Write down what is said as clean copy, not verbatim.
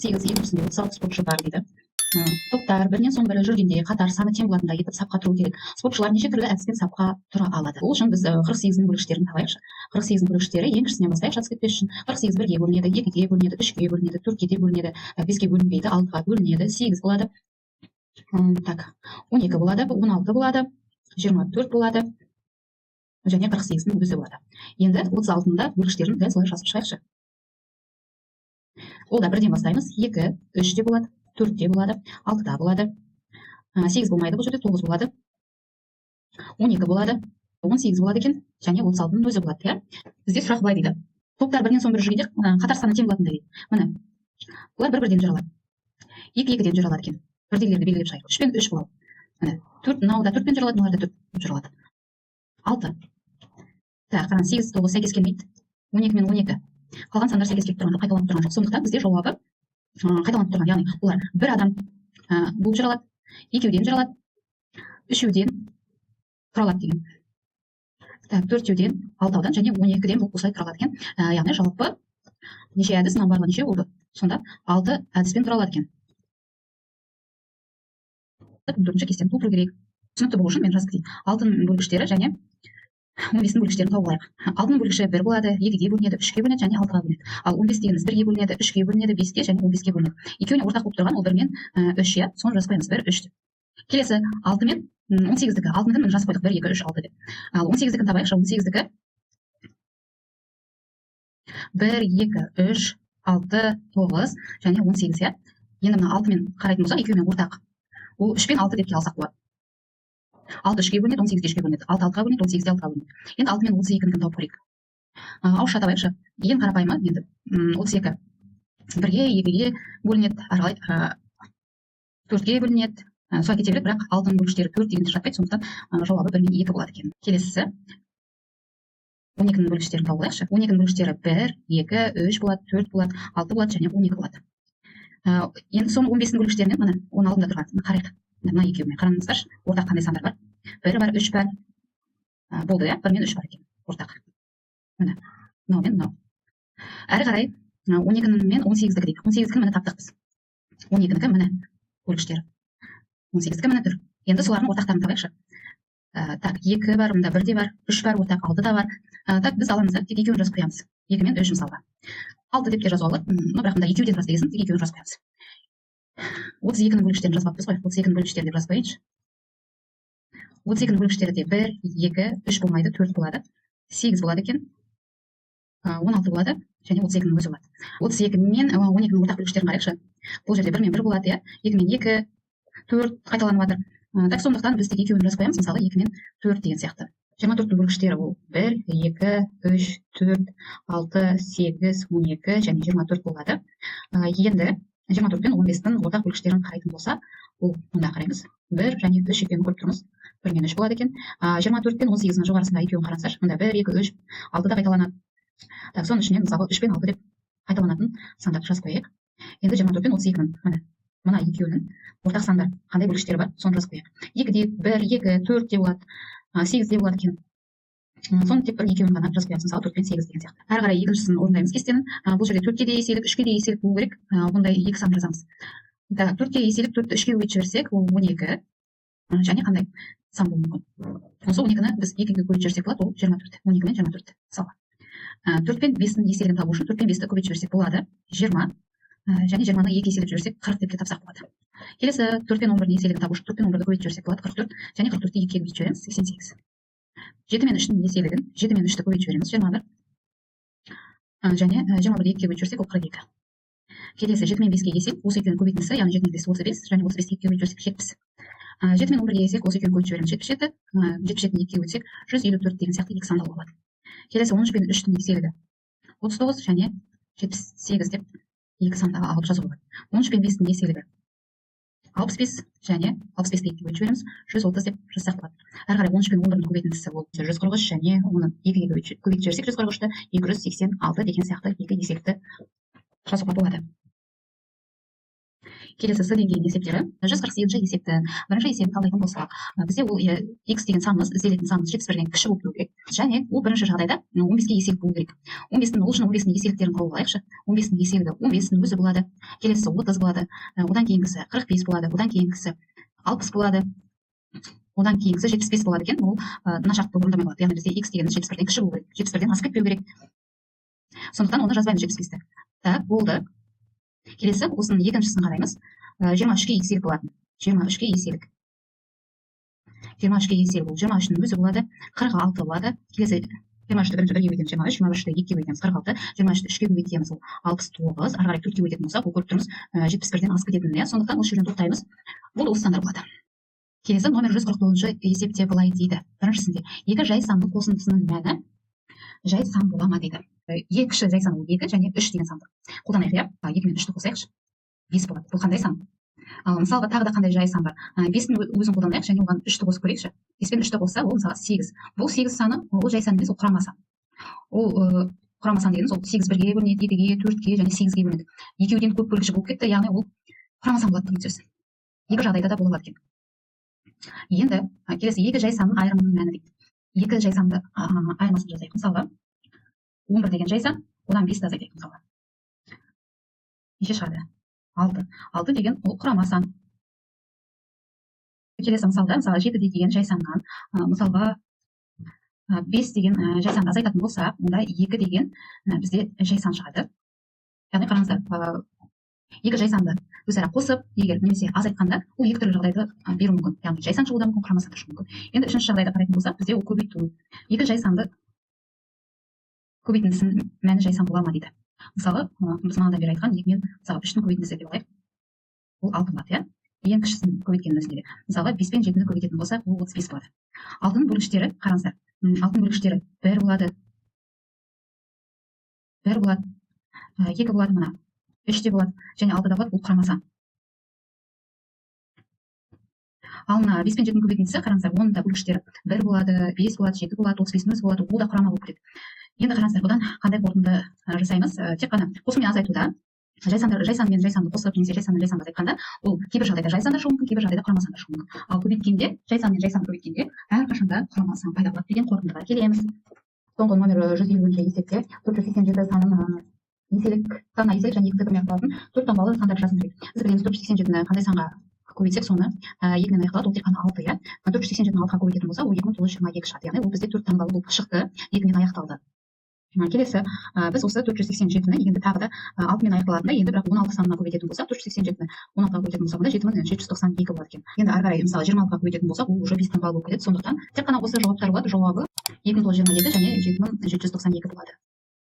48 екіншісінде 36 спортшы бар дейді. Топтар бірінен соң бірі жүргенде қатар саны тең болатындай етіп сапқа тұру керек. Спортшылар неше түрлі әдіспен сапқа тұра алады. Ол үшін біз 48-нің бөлгіштерін табайықшы. 48-нің бөлгіштері ең кішісінен бастайық, шатыс кетпес үшін. 48 1-ге бөлінеді, 2-ге бөлінеді, 3-ге бөлінеді, 4-ге де бөлінеді, 5-ге бөлінбейді, 6-ға бөлінеді, 8 болады. Так, 12 болады, 16 болады, 24 болады, және 48-нің өзі болады. Енді 36-ның да бөлгіштерін дәл солай жазып шығайықшы. Ол да бірден бастаймыз. 2, 3-те болады, 4-те болады, 6-да болады, 8 болмайды, бұл жерде 9 болады, 12 болады, 18 болады екен, және 36-ның өзі болады. Бізде сұрақ былай дейді. Топтар бірінен соң бірі жүргенде қатар саны тең болатындай дейді. Міне, бұлар бір-бірден жүре алады. 2-2-ден жүре алады екен. Бірдегілерді белгілеп шығайық. 3 пен 3 болады. Міне, 4, мынау да 4 пен жүре алады, мыналар да 4 пен жүре алады. 6. Так, қараңыз, 8, 9 сәйкес келмейді. 12 мен 12. Қалған сандар сәйкес келіп тұрған жоқ, қайталанып тұрған жоқ. Сондықтан бізде жауабы қайталанып тұрған. Яғни олар бір адам болып жүре алады, 2-ден жүре алады, 3-ден тұра алады деген. Так, 4-ден, 6-дан және 12-ден болып осылай тұра алады екен. Яғни жалпы неше әдіс, мынау барлығы неше болды? Сонда 6 әдіспен тұра алады екен. 4-ші кестені толтыру керек. Түсінікті болу үшін мен жазып кетейін. 6-ның бөлгіштері және 15-ның бөлгіштерін тауып алайық. 6-ның бөлгіші 1 болады, 2-ге бөлінеді, 3-ге бөлінеді және 6-ға бөлінеді. Ал 15 дегеніміз 1-ге бөлінеді, 3-ге бөлінеді, 5-ке және 15-ге бөлінеді. Екеуіне ортақ болып тұрған ол 1 мен 3, иә, соны жазып қоямыз, 1, 3 деп. Келесі 6 мен 18-дікі. 6-ның жазып қойдық, 1, 2, 3, 6 деп. Ал 18-дікін табайықшы. 18-дікі 1, 2, 3, 6, 9 және 18, иә. Енді мына 6 мен қарайтын болсақ, екеуімен ортақ. Ол 3 пен 6 деп алсақ болады. 6 3-ге бөлінеді, 18 3-ге бөлінеді. 6 6-ға бөлінеді, 18 6-ға бөлінеді. Енді 6 мен 32-нің тауып көрейік. Ауызша табайықшы. Ең қарапайымы енді 32 1-ге, 2-ге бөлінеді, ары қарай 4-ге бөлінеді. Солай кете береді, бірақ 6-ның бөлгіштері 4 дегенді жатпайды, сондықтан жауабы 1 мен 2 болады екен. Келесісі 12-нің бөлгіштерін тауып алайықшы. 12-нің бөлгіштері 1, 2, 3 болады, 4 болады, 6 болады және 12 болады. Енді соны 15-нің бөлгіштерінен міне оның алдында тұрған қарайық. Мына екеуіне қараңыздаршы, ортақ қандай сандар бар? 1 бар, 3 бар. Болды, иә, 1 мен 3 бар екен, ортақ. Міне, мынау мен мынау. Әрі қарай 12-нің мен 18-дікі дейік. 18-дікін міне таптық біз. 12-дікі міне бөлгіштері. 18-дікі міне тұр. Енді солардың ортақтарын табайықшы. Так, 2 бар, мында 1 де бар, 3 бар, ортақ 6 да бар. Так, біз аламыз да, тек екеуін жазып қоямыз. 2 мен 3 мысалға. 6 деп те жазуға болады, бірақ мында екеуден жаз дегенсің, тек екеуін жазып қоямыз. 32-нің бөлгіштерін жазбаппыз ғой, 32-нің бөлгіштері деп жазып қояйыншы. 32-нің бөлгіштері де 1, 2, 3 болмайды, 4 болады, 8 болады екен, 16 болады және 32-нің өзі болады. 32 мен 12-нің ортақ бөлгіштерін қарайықшы. Бұл жерде 1 мен 1 болады, 2 мен 2, 4 қайталанып жатыр. Так, сондықтан біз тек екеуін жазып қоямыз, мысалы 2 мен 4 деген сияқты. 24-нің бөлгіштері ол 1, 2, 3, 4, 6, 8, 12 және 24 болады. Енді 24 пен 15-нің ортақ бөлгіштерін қарайтын болса, ол мында қараймыз. 1 және 3 екеуін көріп тұрмыз. 1 мен 3 болады екен. 24 пен 18-нің жоғарысында екеуін қараңыздаршы. Мында 1, 2, 3, 6 да қайталанады. Так, соның ішінен мысалы 3 пен 6 деп қайталанатын сандарды жазып қояйық. Енді 24 пен 32-нің мына екеуінің ортақ сандар қандай бөлгіштері бар, соны жазып қояйық. 2-де 1, 2, 4 де болады, 8 де болады екен. Соны тек бір екеуін ғана жазып қоямыз, мысалы 4 пен 8 деген сияқты. Әрі қарай екіншісін орындаймыз кестенің. Бұл жерде 4-ке де еселік, 3-ке де еселік болу керек. Бұндай екі сан жазамыз. 4-ке еселік, 4-ті 3-ке көбейтіп жіберсек, ол 12 және қандай сан болуы мүмкін. Осы 12-ні біз 2-ге көбейтіп жіберсек болады, ол 24. 12 мен 24 мысалға. 4 пен 5-дің еселігін табу үшін 4 пен 5-ті көбейтіп жіберсек болады, 20 және 20-ны 2 еселеп жіберсек 40 деп те тапсақ болады. Келесі 4 пен 11-дің еселігін табу үшін 4 пен 11-ді көбейтіп жіберсек болады, 44 және 44-ті 2-ге көбейтіп жібереміз, 88. 7 мен 3-дің еселігін 7 мен 3-ті көбейтіп жібереміз, 21 және 21-ді 2-ге көбейтіп жіберсек ол 42. Келесі 7 мен 5-ге есеп, осы екеуінің көбейтіндісі, яғни 7 мен 5 35 және 35-ті 2-ге көбейтіп жіберсек 70. 7 мен 11-ге есеп, осы екеуін көбейтіп жібереміз 77, 77-ні 2-ге өтсек 154 деген сияқты екі сандал болады. Келесі 13 пен 3-тің еселігі 39 және 78 деп екі сандағы алып жазу болады. 13 пен 5-тің еселігі 65 және 65-ті 2-ге көбейтіп жібереміз 130 деп жазсақ болады. Әрі қарай 13 пен 11-дің көбейтіндісі ол 143 және оны 2-ге көбейтіп жіберсек 143-ті 286 деген сияқты екі еселікті жазуға болады. Келесі с деңгейінің есептері. 148 есептің бірінші есебін талдайтын болсақ, бізде ол x деген санымыз, ізделетін санымыз 71-ден кіші болып болу керек. Және ол бірінші жағдайда 15-ге еселік болу керек. 15-дің ол үшін 15-дің еселіктерін құрып алайықшы. 15-дің еселігі 15-дің өзі болады. Келесі 30 болады. Одан кейінгісі 45 болады. Одан кейінгісі 60 болады. Одан кейінгісі 75 болады екен. Ол нашақлы орындамай болады. Яғни бізде x дегеніміз 71-ден кіші болу керек. 71-ден асып кетпеу керек. Сондықтан оны жазбаймыз 75-ті. Так, болды. Келесі осының екіншісін қараймыз. 23-ге еселік болады. 23-ге еселік. 23-ге еселік ол 23-дің өзі болады. 46 болады. Келесі 23-ті бірінші 1-ге көбейтеміз 23, 23-ті 2-ге көбейтеміз 46, 23-ті 3-ге көбейтеміз ол 69, ары қарай 4-ге көбейтетін болсақ, ол көріп тұрмыз 71-ден асып кететінін. Сондықтан осы жерден тоқтаймыз. Бұл осы сандар болады. Келесі номер 149 есепте былай дейді. Біріншісінде екі жай санның қосындысының мәні жай сан бола ма дейді. Ең кіші жай сан ол 2 және 3 деген санды қолданайық, иә. 2 мен 3-ті қосайықшы. 5 болады. Бұл қандай сан? Мысалға тағы да қандай жай сан бар? 5-дің өзін қолданайық және оған 3-ті қосып көрейікші. 5 пен 3-ті қосса, ол мысалы 8. Бұл 8 саны ол жай сан емес, ол құрама сан. Ол құрама сан дегеніміз ол 8 1-ге бөлінеді, 2-ге, 4-ге және 8-ге бөлінеді. Екеуден көп бөлгіші болып кетті, яғни ол құрама сан болады деген сөз. Екі жағдайда да бола алады екен. Енді келесі екі жай санның айырымының мәні дейді. Екі жай санды айырмасын жазайық. Мысалға 11 деген жай сан, одан 5-ті азайтайық мысалға. Неше шығады? 6. 6 деген ол құрама сан. Келесі мысалда, мысалы 7 деген жай саннан, мысалға 5 деген жай санды азайтатын болса, онда 2 деген бізде жай сан шығады. Яғни қараңыздар, екі жай санды өзара қосып, егер немесе азайтқанда, ол екі түрлі жағдайды беруі мүмкін. Яғни жай сан шығуы да мүмкін, құрама сан шығуы мүмкін. Енді үшінші жағдайда қарайтын болсақ, бізде ол көбейту. Екі жай санды көбейтіндісінің мәні жай сан бола ма дейді. Мысалы, біз мынадан бері айтқан 2 мен мысалы 3-дің көбейтіндісі деп алайық. Ол 6 болады, иә. Ең кішісін көбейткеннің өзінде. Мысалы 5 пен 7-ні көбейтетін болса, ол 35 болады. 6-ның бөлгіштері қараңыздар. 6-ның бөлгіштері 1 болады. 1 болады. 2 болады мына. 3 де болады. Және 6 да болады, ол құрама сан. Ал мына 5 пен 7-ні көбейтіндісі қараңыздар, оның да бөлгіштері 1 болады, 5 болады, 7 болады, 35-дің өзі болады, ол да құрама болып кетеді. Енді қараңыздар, бұдан қандай қорытынды жасаймыз? Тек қана қосу мен азайтуда жай сан мен жай санды қосып немесе жай санды азайтқанда, ол кейбір жағдайда жай сан да шығуы мүмкін, кейбір жағдайда құрама сан да шығуы мүмкін. Ал көбейткенде, жай сан мен жай санды көбейткенде әрқашанда құрама сан пайда болады деген қорытындыға келеміз. Соңғы номер 150 есепте 487 санын еселік және екізі аяқталатын 4 таңбалы сандар жазыңыз дейді. Біз білеміз 487-ні қандай санға көбейтсек, соны 2-мен аяқталады, ол тек қана 6, иә. 487-ні 6-ға көбейтетін болса, ол 2922 шығады. Яғни ол бізде 4 таңбалы болып шықты, 2-мен аяқталды. Келесі, біз осы 487-ні енді тағы да 6-мен аяқталатында, енді бірақ 16 санына көбейтетін болсақ, 487-ні 16-ға көбейтетін болсақ, 7792 болады екен. Енді ары қарай мысалы 26-ға көбейтетін болсақ, ол уже 5 таңбалы болып кетеді. Сондықтан тек қана осы жауаптар болады. Жауабы 2022 және 7792 болады.